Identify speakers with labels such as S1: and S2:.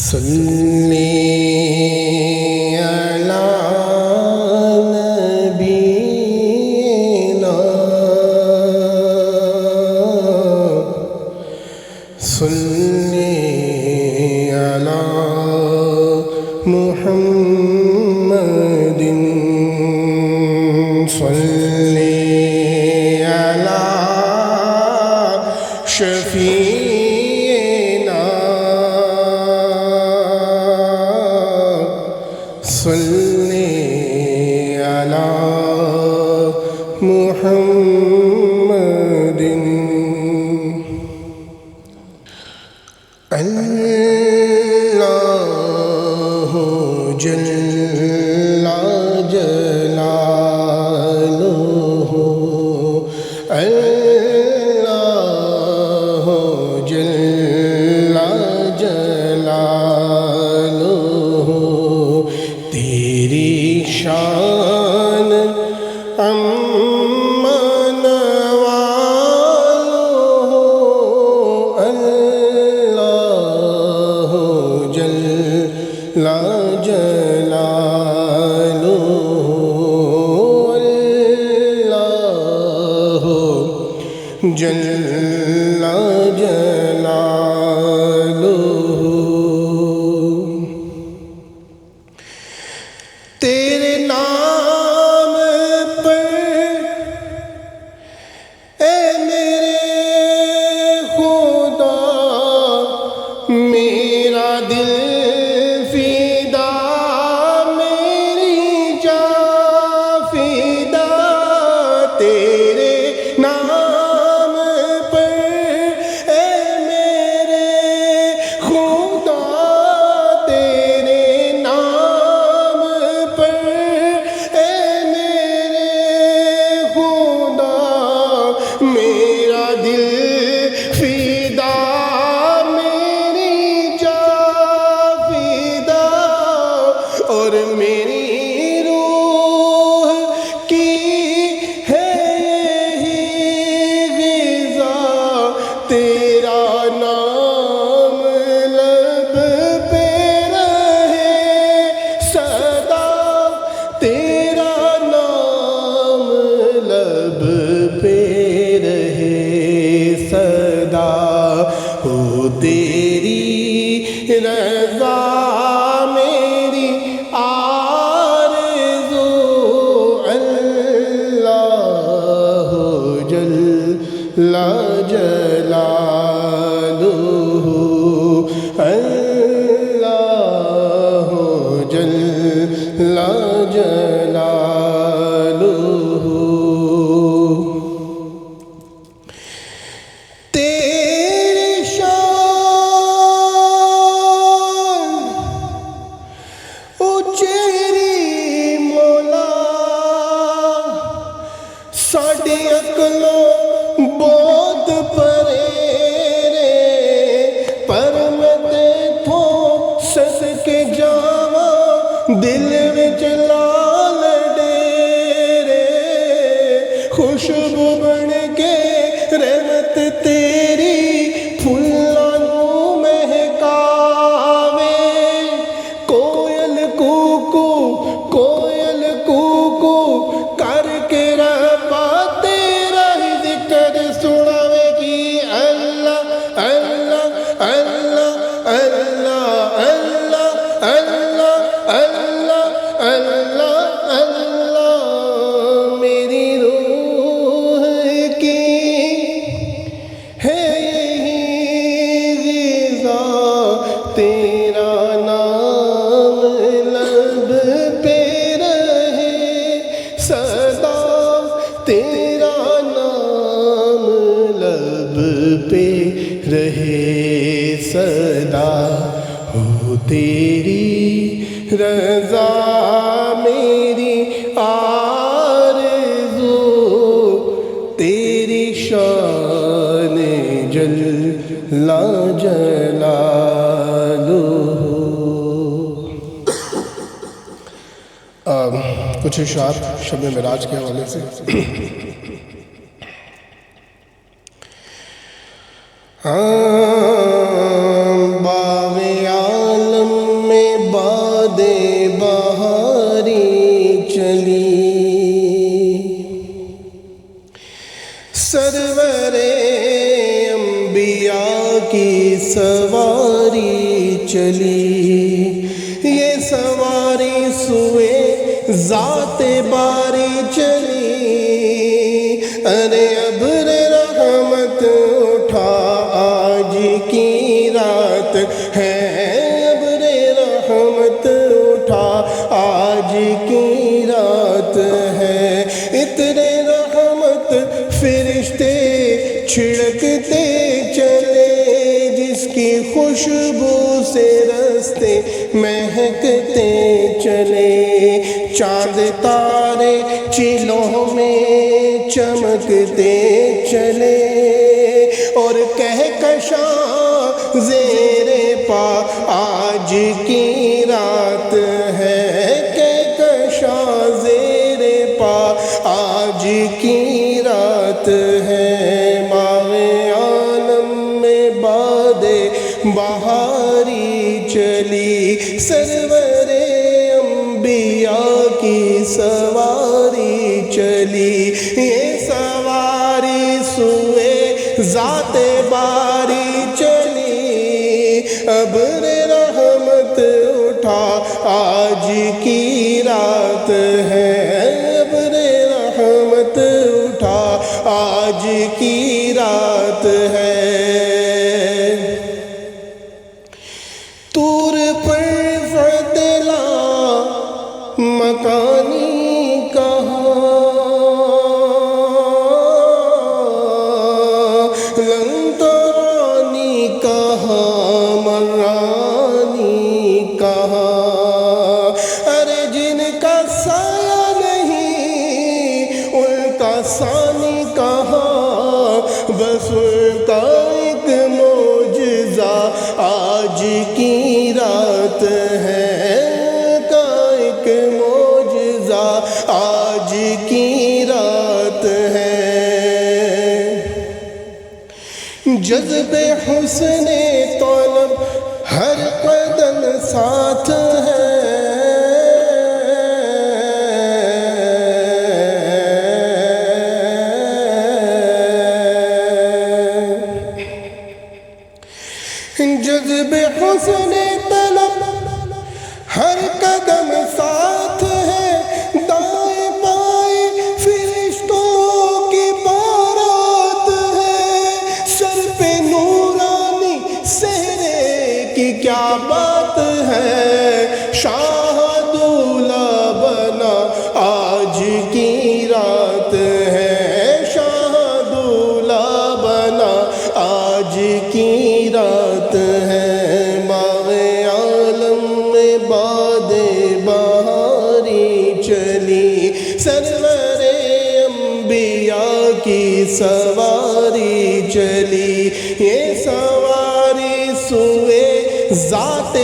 S1: صلی علی نبینا صلی علی محمد صلی علی شفیعنا صلی علی محمد اللہ جل جلالہ اللہ جل جلالہ تیری شان امن والو اللہ جل جلالہ اللہ جل جلالہ تیرے نام پر اے میرے خدا میرا دل فدا میری جان فدا تیرے نام پر اے میرے خدا تیرے نام پر اے میرے خدا میرا دل فدا میری جان فدا اور میری روح کی ہے یہی غذا تیرا نام لب پہ رہے صدا تیرا نام لب پہ رہے صدا ہو تیری رضا میری آرزو اللہ جل جلالہ اللہ جل جلالہ تیری شان اچیری مولا ساڈی عقلوں بہت پرے رے پر میں تیتھوں صدقے جاواں دل وچ لال ڈیرے خوشبو بن کے رحمت تیری پھلاں نوں مہکاوے کوئل کوکو کر کے ربا تیرا ہی ذکر سناوے کی اللہ اللہ اللہ اللہ اللہ اللہ اللہ اللہ اللہ میری روح کی ہے یہی غذا تیرا نام لب پہ رہے صدا تیرا نام لب پہ رہے صدا ہو تیری رضا میری آرزو تیری شان جل جلالہ کچھ اشعار شب معراج کے حوالے سے باغ عالم باد بہاری چلی، سرور انبیاء کی سواری چلی، یہ سواری سوئے ذات باری چلی، ارے ابر رحمت اٹھا آج کی رات ہے، ابر رحمت اٹھا آج کی رات ہے، عطر رحمت فرشتے چھڑکتے چلے، جس کی خوشبو سے رستے مہکتے چلے، چاند تارے چلوں میں چمکتے چلے، اور کہکشاں زیر پا آج کی رات ہے، کہکشاں زیر پا آج کی رات ہے، ماہ عالم میں باد بہاری چلی، سرور انبیاء کی سواری چلی، یہ سواری سوئے ذات باری چلی، ابر رحمت اٹھا آج کی رات ہے، ابر رحمت اٹھا آج کی رات ہے، طور پر فتلا مکانی کہاں، لنترانی کہاں، مرانی کہاں، ارے جن کا سایہ نہیں ان کا ثانی کہاں، بس ان کا ایک معجزہ آج کی رات ہے، آج کی رات ہے، جذب حسن طلب ہر قدم ساتھ ہے، جذب حسن طلب ہر قدم ساتھ ہے، دائیں بائیں فرشتوں کی بارات ہے، سر پہ نورانی سہرے کی کیا بات ہے، شاہ دولہ بنا آج کی رات ہے، شاہ دولہ بنا آج کی رات ہے، ماہ عالم میں باد بہاری چلی، سرور انبیاء کی سواری چلی، یہ سواری سوئے ذات